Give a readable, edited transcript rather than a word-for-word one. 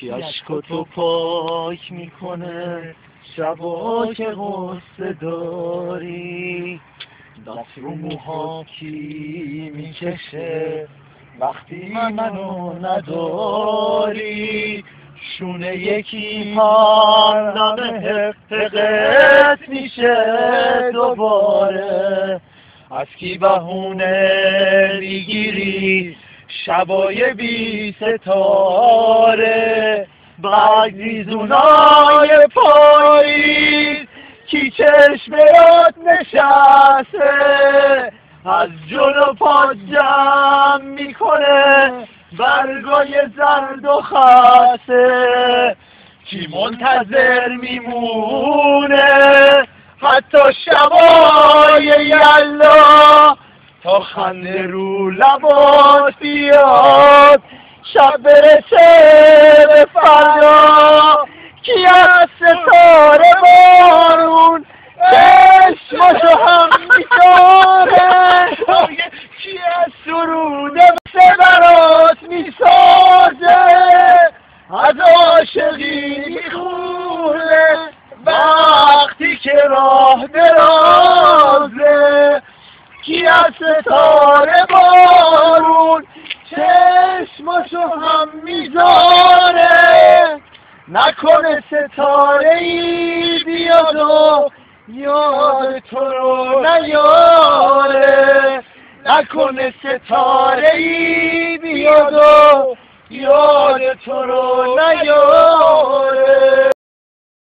کی اشکاتو پاک میکنه شبا که غصه داری؟ دست رو موها کی میکشه وقتی منو نداری؟ شونه یکی پاندم حقت میشه دوباره. از کی بهونه میگیری شبای بی ستاره؟ برگریزونای پاییز کی چشمات نشسته؟ از جلو پا جمع میکنه برگای زرد و خسته. کی منتظر میمونه حتی شبای یلا تا خنده رو لبات بیاد شب برسه به فردا؟ کی از ستاره بارون چشماشو هم می‌داره؟ کی از سرود برات میسازه؟ از عاشقی میخونه وقتی که راه درازه؟ کی از ستاره بارون چشماشو هم میذاره؟ نکنه ستاره ای بیاد و یاد تو رو نیاره؟ نکنه ستاره ای بیاد و یاد تو رو نیاره؟